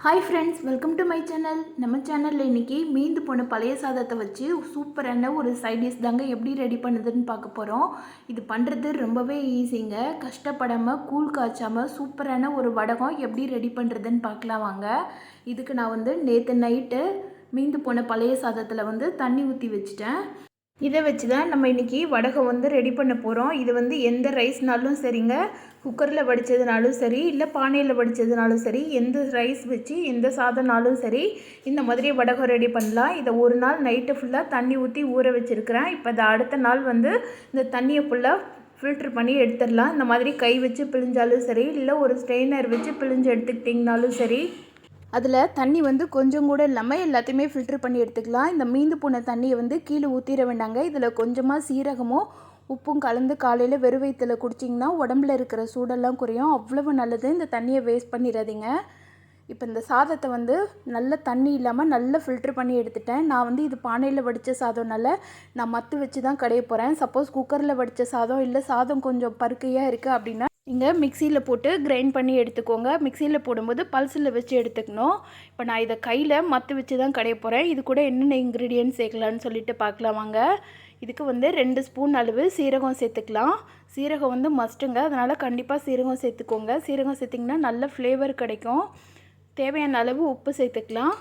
Hi friends, welcome to my channel. நம்ம சேனலில் இன்றைக்கி மீந்து போன பழைய சாதத்தை வச்சு சூப்பரான ஒரு சைட் டிஷ் தாங்க எப்படி ரெடி பண்ணுதுன்னு பார்க்க போகிறோம். இது பண்ணுறது ரொம்பவே ஈஸிங்க. கஷ்டப்படாமல் கூழ் காய்ச்சாமல் சூப்பரான ஒரு வடகம் எப்படி ரெடி பண்ணுறதுன்னு பார்க்கலாம் வாங்க. இதுக்கு நான் நேற்று நைட்டு மீந்து போன பழைய சாதத்தில் தண்ணி ஊற்றி வச்சுட்டேன். இதை வச்சு தான் நம்ம இன்றைக்கி வடகம் ரெடி பண்ண போகிறோம். இது எந்த ரைஸ்னாலும் சரிங்க, குக்கரில் வடித்ததுனாலும் சரி, இல்லை பானையில் வடித்ததுனாலும் சரி, எந்த ரைஸ் வச்சு எந்த சாதம்னாலும் சரி இந்த மாதிரி வடகம் ரெடி பண்ணலாம். இதை ஒரு நாள் நைட்டு ஃபுல்லாக தண்ணி ஊற்றி ஊற வச்சுருக்கிறேன். இப்போ இதை அடுத்த நாள் இந்த தண்ணியை ஃபுல்லாக ஃபில்ட்ரு பண்ணி எடுத்துடலாம். இந்த மாதிரி கை வச்சு பிழிஞ்சாலும் சரி, இல்லை ஒரு ஸ்ட்ரெயினர் வச்சு பிழிஞ்சு எடுத்துக்கிட்டிங்கனாலும் சரி. அதில் தண்ணி கொஞ்சம் கூட இல்லாமல் எல்லாத்தையுமே ஃபில்ட்ரு பண்ணி எடுத்துக்கலாம். இந்த மீந்து போன தண்ணியை கீழே ஊற்றிட வேண்டாங்க. இதில் கொஞ்சமாக சீரகமும் உப்பும் கலந்து காலையில் வெறும் வயிற்றில் குடிச்சிங்கன்னா உடம்புல இருக்கிற சூடெல்லாம் குறையும். அவ்வளவு நல்லது. இந்த தண்ணியை வேஸ்ட் பண்ணிடாதீங்க. இப்போ இந்த சாதத்தை நல்ல தண்ணி இல்லாமல் நல்லா ஃபில்ட்ரு பண்ணி எடுத்துட்டேன். நான் இது பானையில் வடித்த சாதம்னால நான் மத்து வச்சு தான் கடைய போகிறேன். சப்போஸ் குக்கரில் வடித்த சாதம் இல்லை சாதம் கொஞ்சம் பருக்கையாக இருக்குது அப்படின்னா நீங்கள் மிக்சியில் போட்டு கிரைண்ட் பண்ணி எடுத்துக்கோங்க. மிக்சியில் போடும்போது பல்ஸில் வச்சு எடுத்துக்கணும். இப்போ நான் இதை கையில் மத்து வச்சு தான் கடைய போகிறேன். இது கூட என்னென்ன இன்க்ரீடியன்ட் சேர்க்கலான்னு சொல்லிட்டு பார்க்கலாம் வாங்க. இதுக்கு 2 ஸ்பூன் அளவு சீரகம் சேர்த்துக்கலாம். சீரகம் மஸ்ட்டுங்க, அதனால் கண்டிப்பாக சீரகம் சேர்த்துக்கோங்க. சீரகம் சேர்த்திங்கன்னா நல்ல ஃப்ளேவர் கிடைக்கும். தேவையான அளவு உப்பு சேர்த்துக்கலாம்.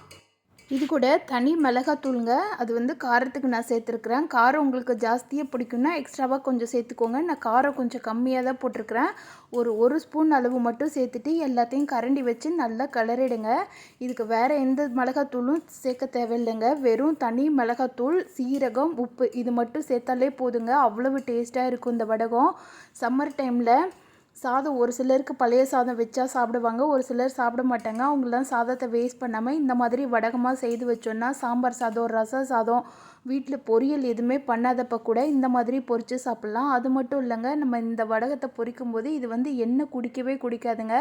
இது கூட தனி மிளகாத்தூளுங்க, அது காரத்துக்கு நான் சேர்த்துருக்குறேன். காரம் உங்களுக்கு ஜாஸ்தியாக பிடிக்குன்னா எக்ஸ்ட்ராவாக கொஞ்சம் சேர்த்துக்கோங்க. நான் காரம் கொஞ்சம் கம்மியாக தான் போட்டிருக்கிறேன். ஒரு ஸ்பூன் அளவு மட்டும் சேர்த்துட்டு எல்லாத்தையும் கரண்டி வச்சு நல்லா கிளறிடுங்க. இதுக்கு வேறு எந்த மிளகாத்தூளும் சேர்க்க தேவையில்லைங்க. வெறும் தனி மிளகாத்தூள், சீரகம், உப்பு இது மட்டும் சேர்த்தாலே போதுங்க. அவ்வளவு டேஸ்ட்டாக இருக்கும் இந்த வடகம். சம்மர் டைமில் சாதம் ஒரு சிலருக்கு பழைய சாதம் வச்சா சாப்பிடுவாங்க, ஒரு சிலர் சாப்பிட மாட்டாங்க. அவங்களாம் சாதத்தை வேஸ்ட் பண்ணாமல் இந்த மாதிரி வடகமாக செய்து வச்சோன்னா சாம்பார் சாதம், ரச சாதம், வீட்டில் பொரியல் எதுவுமே பண்ணாதப்போ கூட இந்த மாதிரி பொரித்து சாப்பிட்லாம். அது மட்டும் இல்லைங்க, நம்ம இந்த வடகத்தை பொரிக்கும் போது இது எண்ணெய் குடிக்கவே குடிக்காதுங்க.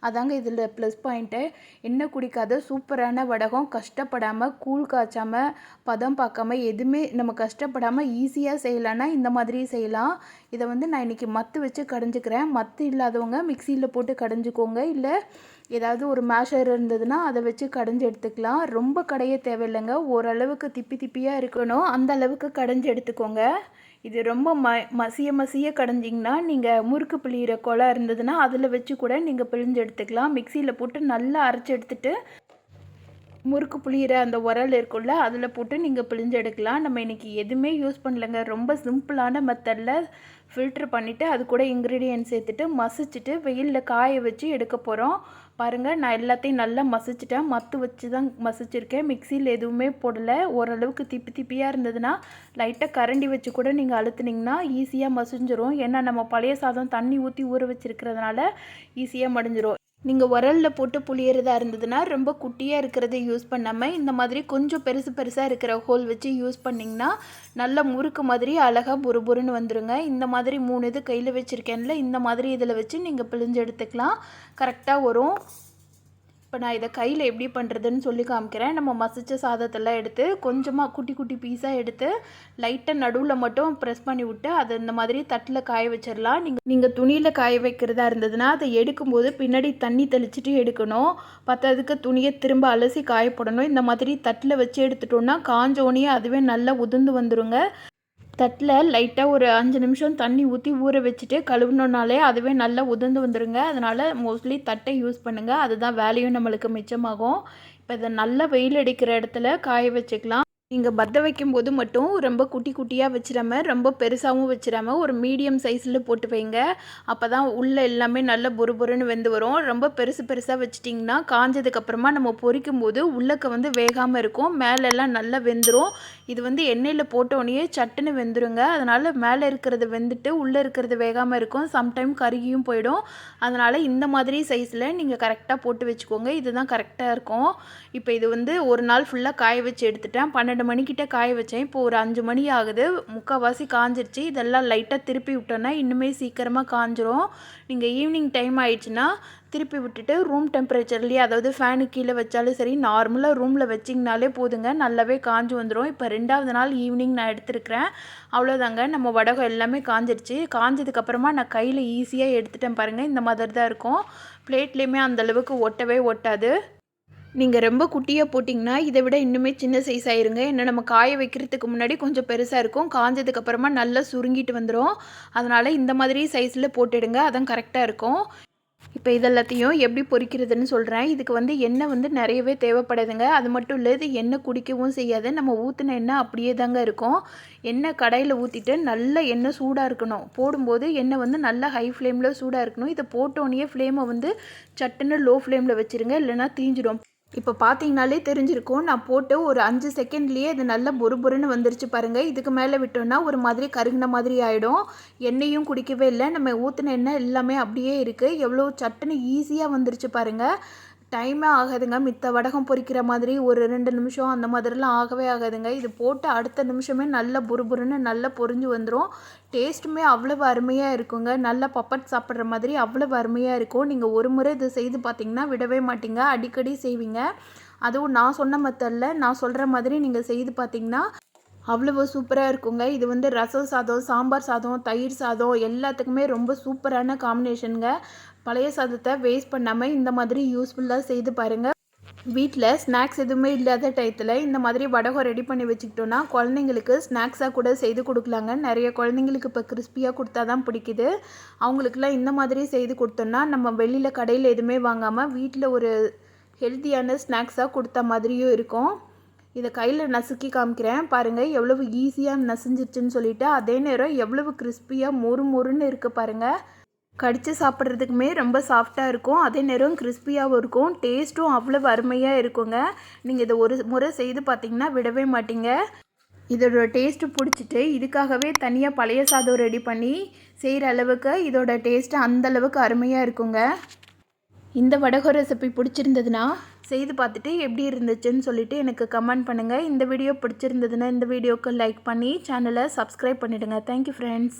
அதாங்க இதில் ப்ளஸ் பாயிண்ட்டு. எண்ணெய் குடிக்காத சூப்பரான வடகம். கஷ்டப்படாமல் கூழ் காய்ச்சாமல் பதம் பார்க்காம எதுவுமே நம்ம கஷ்டப்படாமல் ஈஸியாக செய்யலான்னா இந்த மாதிரி செய்யலாம். இதை நான் இன்றைக்கி மத்து வச்சு கடைஞ்சிக்கிறேன். மத்து இல்லாதவங்க மிக்சியில் போட்டு கடைஞ்சிக்கோங்க, இல்லை ஏதாவது ஒரு மேஷர் இருந்ததுன்னா அதை வச்சு கடைஞ்சி எடுத்துக்கலாம். ரொம்ப கடைய தேவையில்லைங்க, ஓரளவுக்கு திப்பியாக இருக்கணும், அந்த அளவுக்கு கடைஞ்சி எடுத்துக்கோங்க. இது ரொம்ப மசிய கடைஞ்சிங்கன்னா நீங்கள் முறுக்கு பிழிகிற குழா இருந்ததுன்னா அதில் வச்சு கூட நீங்கள் பிழிஞ்சு எடுத்துக்கலாம். மிக்சியில் போட்டு நல்லா அரைச்சி எடுத்துட்டு முறுக்கு புளிகிற அந்த உரல் இருக்குல்ல அதில் போட்டு நீங்கள் பிழிஞ்சு எடுக்கலாம். நம்ம இன்றைக்கி எதுவுமே யூஸ் பண்ணலைங்க, ரொம்ப சிம்பிளான மெத்தடில் ஃபில்ட்ரு பண்ணிவிட்டு அது கூட இன்க்ரீடியன்ட் சேர்த்துட்டு மசிச்சுட்டு வெயிலில் காய வச்சு எடுக்க போகிறோம். பாருங்கள், நான் எல்லாத்தையும் நல்லா மசிச்சிட்டேன். மத்து வச்சு தான் மசிச்சிருக்கேன், மிக்சியில் எதுவுமே போடலை. ஓரளவுக்கு திப்பியாக இருந்ததுன்னா லைட்டாக கரண்டி வச்சு கூட நீங்கள் அழுத்துனீங்கன்னா ஈஸியாக மசிஞ்சிரும். ஏன்னா நம்ம பழைய சாதம் தண்ணி ஊற்றி ஊற வச்சுருக்கிறதுனால ஈஸியாக மடிஞ்சிரும். நீங்கள் உரலில் போட்டு புளியறதா இருந்ததுன்னா ரொம்ப குட்டியாக இருக்கிறத யூஸ் பண்ணாமல் இந்த மாதிரி கொஞ்சம் பெருசாக இருக்கிற ஹோல் வச்சு யூஸ் பண்ணிங்கன்னா நல்ல முறுக்கு மாதிரி அழகாக புருன்னு வந்துடுங்க. இந்த மாதிரி 3 இது கையில் வச்சுருக்கேன்ல, இந்த மாதிரி இதில் வச்சு நீங்கள் பிழிஞ்சு எடுத்துக்கலாம், கரெக்டாக வரும். இப்போ நான் இதை கையில் எப்படி பண்ணுறதுன்னு சொல்லி காமிக்கிறேன். நம்ம மசித்த சாதத்தெல்லாம் எடுத்து கொஞ்சமாக குட்டி பீஸாக எடுத்து லைட்டாக நடுவில் மட்டும் ப்ரெஸ் பண்ணி விட்டு அதை இந்த மாதிரி தட்டில் காய வச்சிடலாம். நீங்கள் துணியில் காய வைக்கிறதா இருந்ததுன்னா அதை எடுக்கும்போது பின்னாடி தண்ணி தெளிச்சிட்டு எடுக்கணும். பத்தாததுக்கு துணியை திரும்ப அலசி காய போடணும். இந்த மாதிரி தட்டில் வச்சு எடுத்துட்டோன்னா காஞ்சோனியே அதுவே நல்லா உதிர்ந்து வந்துடுங்க. தட்டில் லைட்டாக ஒரு 5 நிமிஷம் தண்ணி ஊற்றி ஊற வச்சுட்டு கழுவுனோனாலே அதுவே நல்லா உதிர்ந்து வந்துடுங்க. அதனால் மோஸ்ட்லி தட்டை யூஸ் பண்ணுங்கள், அதுதான் வேலையும் நம்மளுக்கு மிச்சமாகும். இப்போ இதை நல்லா வெயில் அடிக்கிற இடத்துல காய வச்சுக்கலாம். நீங்கள் பற்ற வைக்கும்போது மட்டும் ரொம்ப குட்டியாக வச்சிடாமல் ரொம்ப பெருசாகவும் வச்சிடாமல் ஒரு மீடியம் சைஸில் போட்டு வைங்க. அப்போ தான் உள்ளே எல்லாமே நல்லா புருன்னு வெந்து வரும். ரொம்ப பெருசாக வச்சிட்டிங்கன்னா காஞ்சதுக்கப்புறமா நம்ம பொரிக்கும் போது உள்ளக்க வேகாமல் இருக்கும், மேலெல்லாம் நல்லா வெந்துடும். இது எண்ணெயில் போட்டோடனே சட்டுன்னு வெந்துருங்க. அதனால் மேலே இருக்கிறது வெந்துட்டு உள்ளே இருக்கிறது வேகாமல் இருக்கும், சம்டைம் கருகியும் போயிடும். அதனால் இந்த மாதிரி சைஸில் நீங்கள் கரெக்டாக போட்டு வச்சுக்கோங்க, இதுதான் கரெக்டாக இருக்கும். இப்போ இது ஒரு நாள் ஃபுல்லாக காய வச்சு எடுத்துட்டேன். 12 மணிக்கிட்ட காய வச்சேன். இப்போ ஒரு 5 மணி ஆகுது, முக்கால்வாசி காஞ்சிருச்சு. இதெல்லாம் லைட்டாக திருப்பி விட்டோன்னா இன்னுமே சீக்கிரமாக காஞ்சிரும். நீங்கள் ஈவினிங் டைம் ஆயிடுச்சுன்னா திருப்பி விட்டுட்டு ரூம் டெம்பரேச்சர்லேயே, அதாவது ஃபேனுக்கு கீழே வச்சாலும் சரி, நார்மலாக ரூமில் வச்சிங்கனாலே போதுங்க, நல்லாவே காஞ்சி வந்துடும். இப்போ 2வது நாள் ஈவினிங் நான் எடுத்துருக்கிறேன். அவ்வளோதாங்க, நம்ம வடகம் எல்லாமே காஞ்சிருச்சு. காஞ்சதுக்கப்புறமா நான் கையில் ஈஸியாக எடுத்துட்டேன் பாருங்கள். இந்த மாதிரி தான் இருக்கும். பிளேட்லேயுமே அந்தளவுக்கு ஒட்டவே ஒட்டாது. நீங்கள் ரொம்ப குட்டியாக போட்டிங்கன்னா இதை விட இன்னுமே சின்ன சைஸ் ஆயிருங்க. ஏன்னா நம்ம காய வைக்கிறதுக்கு முன்னாடி கொஞ்சம் பெருசாக இருக்கும், காஞ்சதுக்கப்புறமா நல்லா சுருங்கிட்டு வந்துடும். அதனால் இந்த மாதிரி சைஸில் போட்டுடுங்க, அதான் கரெக்டாக இருக்கும். இப்போ இதெல்லாத்தையும் எப்படி பொரிக்கிறதுன்னு சொல்கிறேன். இதுக்கு எண்ணெய் நிறையவே தேவைப்படுதுங்க. அது மட்டும் இல்லை, இது எண்ணெய் குடிக்கவும் செய்யாது. நம்ம ஊற்றின எண்ணெய் அப்படியே தாங்க இருக்கும். எண்ணெய் கடாயில் ஊற்றிட்டு நல்ல எண்ணெய் சூடாக இருக்கணும். போடும்போது எண்ணெய் நல்லா ஹை ஃப்ளேமில் சூடாக இருக்கணும். இதை போட்டோன்னே ஃப்ளேமை சட்டுன்னு லோ ஃப்ளேமில் வச்சுருங்க, இல்லைனா தீஞ்சிடும். இப்போ பார்த்தீங்கனாலே தெரிஞ்சிருக்கும், நான் போட்டு ஒரு 5 செகண்ட்லேயே இது நல்லா பொறுபொருன்னு வந்துருச்சு பாருங்கள். இதுக்கு மேலே விட்டோன்னா ஒரு மாதிரி கருகின மாதிரி ஆகிடும். எண்ணெயும் குடிக்கவே இல்லை, நம்ம ஊற்றின எண்ணெய் எல்லாமே அப்படியே இருக்குது. எவ்வளோ சட்டுன்னு ஈஸியாக வந்துருச்சு பாருங்கள். டைமே ஆகாதுங்க. மித்த வடகம் பொரிக்கிற மாதிரி ஒரு 2 நிமிஷம் அந்த மாதிரிலாம் ஆகவே ஆகாதுங்க. இது போட்டு அடுத்த நிமிஷமே நல்லா புருபுருன்னு நல்லா பொரிஞ்சு வந்துடும். டேஸ்ட்டுமே அவ்வளவு அருமையாக இருக்குங்க. நல்லா பப்பட் சாப்பிட்ற மாதிரி அவ்வளவு அருமையாக இருக்கும். நீங்கள் ஒரு முறை இதை செய்து பார்த்தீங்கன்னா விடவே மாட்டீங்க, அடிக்கடி செய்வீங்க. அதுவும் நான் சொன்ன மெத்தடில் நான் சொல்கிற மாதிரி நீங்கள் செய்து பார்த்தீங்கன்னா அவ்வளவு சூப்பராக இருக்குங்க. இது ரசம் சாதம், சாம்பார் சாதம், தயிர் சாதம் எல்லாத்துக்குமே ரொம்ப சூப்பரான காம்பினேஷனுங்க. பழைய சாதத்தை வேஸ்ட் பண்ணாமல் இந்த மாதிரி யூஸ்ஃபுல்லாக செய்து பாருங்கள். வீட்டில் ஸ்நாக்ஸ் எதுவுமே இல்லாத டயத்தில் இந்த மாதிரி வடகம் ரெடி பண்ணி வச்சுக்கிட்டோன்னா குழந்தைங்களுக்கு ஸ்நாக்ஸாக கூட செய்து கொடுக்கலாங்க. நிறைய குழந்தைங்களுக்கு இப்போ கிறிஸ்பியாக கொடுத்தா தான் பிடிக்குது. அவங்களுக்குலாம் இந்த மாதிரி செய்து கொடுத்தோன்னா நம்ம வெளியில் கடையில் எதுவுமே வாங்காமல் வீட்டில் ஒரு ஹெல்த்தியான ஸ்நாக்ஸாக கொடுத்த மாதிரியும் இருக்கும். இதை கையில் நசுக்கி காமிக்கிறேன் பாருங்கள், எவ்வளவு ஈஸியாக நசுஞ்சிருச்சுன்னு சொல்லிவிட்டு. அதே நேரம் எவ்வளவு கிறிஸ்பியாக மொறு மொறுன்னு இருக்குது பாருங்கள். கடித்து சாப்பிட்றதுக்குமே ரொம்ப சாஃப்டாக இருக்கும், அதே நேரம் கிறிஸ்பியாகவும் இருக்கும். டேஸ்ட்டும் அவ்வளவு அருமையாக இருக்குங்க. நீங்கள் இதை ஒரு முறை செய்து பார்த்தீங்கன்னா விடவே மாட்டீங்க. இதோட டேஸ்ட்டு பிடிச்சிட்டு இதுக்காகவே தனியாக பழைய சாதம் ரெடி பண்ணி செய்கிற அளவுக்கு இதோட டேஸ்ட்டு அந்தளவுக்கு அருமையாக இருக்குங்க. இந்த வடகம் ரெசிபி பிடிச்சிருந்ததுன்னா செய்து பார்த்துட்டு எப்படி இருந்துச்சுன்னு சொல்லிவிட்டு எனக்கு கமெண்ட் பண்ணுங்கள். இந்த வீடியோ பிடிச்சிருந்ததுன்னா இந்த வீடியோக்கு லைக் பண்ணி சேனலை சப்ஸ்கிரைப் பண்ணிவிடுங்க. Thank you friends.